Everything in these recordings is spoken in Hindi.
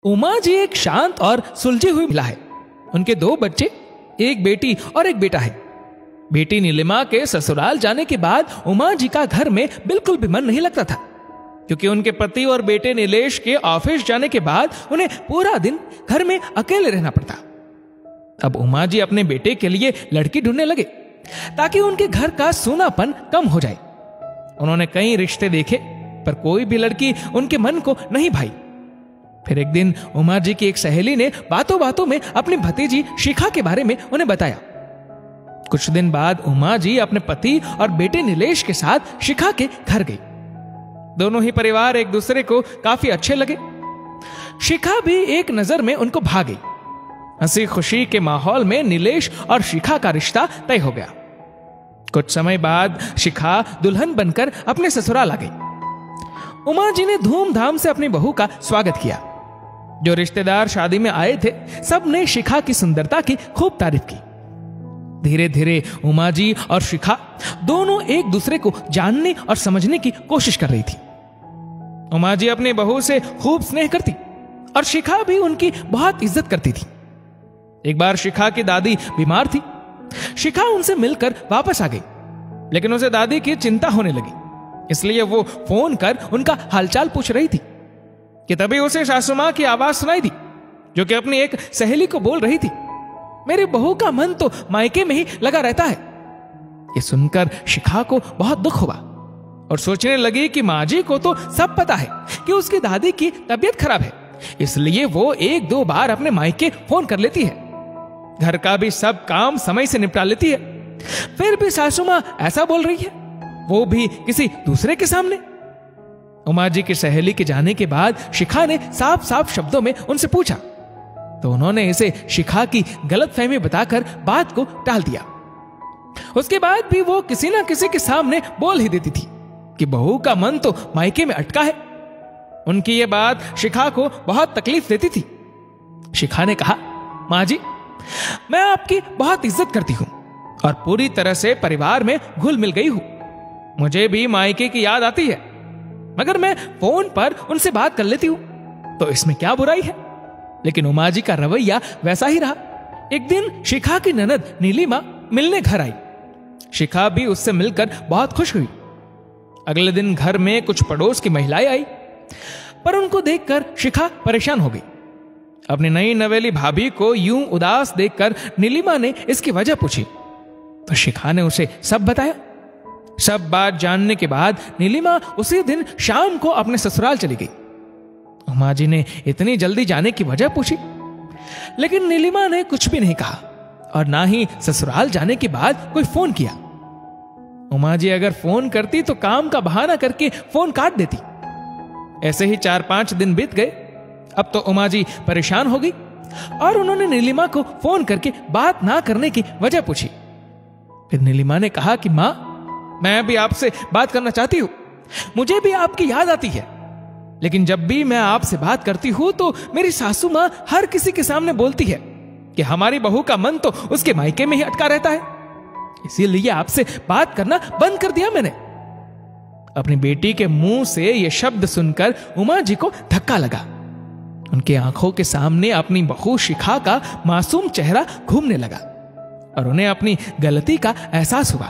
उमा जी एक शांत और सुलझी हुई महिला है। उनके 2 बच्चे, एक बेटी और एक बेटा है। बेटी नीलिमा के ससुराल जाने के बाद उमा जी का घर में बिल्कुल भी मन नहीं लगता था, क्योंकि उनके पति और बेटे नीलेश के ऑफिस जाने के बाद उन्हें पूरा दिन घर में अकेले रहना पड़ता। अब उमा जी अपने बेटे के लिए लड़की ढूंढने लगे ताकि उनके घर का सूनापन कम हो जाए। उन्होंने कई रिश्ते देखे, पर कोई भी लड़की उनके मन को नहीं भाई। फिर एक दिन उमा जी की एक सहेली ने बातों बातों में अपनी भतीजी शिखा के बारे में उन्हें बताया। कुछ दिन बाद उमा जी अपने पति और बेटे नीलेश के साथ शिखा के घर गई। दोनों ही परिवार एक दूसरे को काफी अच्छे लगे। शिखा भी एक नजर में उनको भा गई। हंसी खुशी के माहौल में नीलेश और शिखा का रिश्ता तय हो गया। कुछ समय बाद शिखा दुल्हन बनकर अपने ससुराल आ गई। उमा जी ने धूमधाम से अपनी बहू का स्वागत किया। जो रिश्तेदार शादी में आए थे, सब ने शिखा की सुंदरता की खूब तारीफ की। धीरे धीरे उमा जी और शिखा दोनों एक दूसरे को जानने और समझने की कोशिश कर रही थी। उमा जी अपनी बहू से खूब स्नेह करती और शिखा भी उनकी बहुत इज्जत करती थी। एक बार शिखा की दादी बीमार थी। शिखा उनसे मिलकर वापस आ गई, लेकिन उसे दादी की चिंता होने लगी, इसलिए वो फोन कर उनका हालचाल पूछ रही थी कि तभी उसे सासू मां की आवाज सुनाई दी, जो कि अपनी एक सहेली को बोल रही थी, मेरी बहू का मन तो मायके में ही लगा रहता है। ये सुनकर शिखा को बहुत दुख हुआ और सोचने लगी कि माँ जी को तो सब पता है कि उसकी दादी की तबीयत खराब है, इसलिए वो 1-2 बार अपने मायके फोन कर लेती है। घर का भी सब काम समय से निपटा लेती है, फिर भी सासू मां ऐसा बोल रही है, वो भी किसी दूसरे के सामने। उमा जी की सहेली के जाने के बाद शिखा ने साफ साफ शब्दों में उनसे पूछा, तो उन्होंने इसे शिखा की गलतफहमी बताकर बात को टाल दिया। उसके बाद भी वो किसी ना किसी के सामने बोल ही देती थी कि बहू का मन तो मायके में अटका है। उनकी ये बात शिखा को बहुत तकलीफ देती थी। शिखा ने कहा, माँ जी, मैं आपकी बहुत इज्जत करती हूं और पूरी तरह से परिवार में घुल मिल गई हूं। मुझे भी मायके की याद आती है, मगर मैं फोन पर उनसे बात कर लेती हूं, तो इसमें क्या बुराई है। लेकिन उमा जी का रवैया वैसा ही रहा। एक दिन शिखा की ननद नीलिमा मिलने घर आई। शिखा भी उससे मिलकर बहुत खुश हुई। अगले दिन घर में कुछ पड़ोस की महिलाएं आई, पर उनको देखकर शिखा परेशान हो गई। अपनी नई नवेली भाभी को यूं उदास देखकर नीलिमा ने इसकी वजह पूछी, तो शिखा ने उसे सब बताया। सब बात जानने के बाद नीलिमा उसी दिन शाम को अपने ससुराल चली गई। उमा जी ने इतनी जल्दी जाने की वजह पूछी, लेकिन नीलिमा ने कुछ भी नहीं कहा और ना ही ससुराल जाने के बाद कोई फोन किया। उमा जी अगर फोन करती तो काम का बहाना करके फोन काट देती। ऐसे ही 4-5 दिन बीत गए। अब तो उमा जी परेशान हो गई और उन्होंने नीलिमा को फोन करके बात ना करने की वजह पूछी। फिर नीलिमा ने कहा कि मां, मैं भी आपसे बात करना चाहती हूं, मुझे भी आपकी याद आती है, लेकिन जब भी मैं आपसे बात करती हूं तो मेरी सासू मां हर किसी के सामने बोलती है कि हमारी बहू का मन तो उसके मायके में ही अटका रहता है, इसीलिए आपसे बात करना बंद कर दिया मैंने। अपनी बेटी के मुंह से यह शब्द सुनकर उमा जी को धक्का लगा। उनकी आंखों के सामने अपनी बहू शिखा का मासूम चेहरा घूमने लगा और उन्हें अपनी गलती का एहसास हुआ।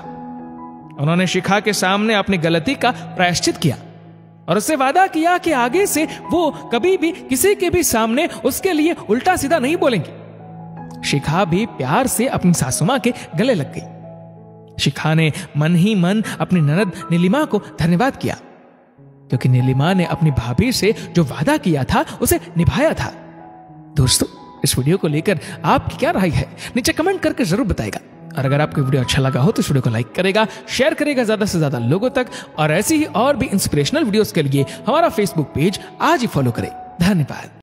उन्होंने शिखा के सामने अपनी गलती का प्रायश्चित किया और उससे वादा किया कि आगे से वो कभी भी किसी के भी सामने उसके लिए उल्टा सीधा नहीं बोलेंगी। शिखा भी प्यार से अपनी सासू मां के गले लग गई। शिखा ने मन ही मन अपनी ननद नीलिमा को धन्यवाद किया, क्योंकि नीलिमा ने अपनी भाभी से जो वादा किया था उसे निभाया था। दोस्तों, इस वीडियो को लेकर आपकी क्या राय है, नीचे कमेंट करके जरूर बताएगा। और अगर आपको वीडियो अच्छा लगा हो तो इस वीडियो को लाइक करेगा, शेयर करेगा ज्यादा से ज्यादा लोगों तक, और ऐसी ही और भी इंस्पिरेशनल वीडियोस के लिए हमारा फेसबुक पेज आज ही फॉलो करें। धन्यवाद।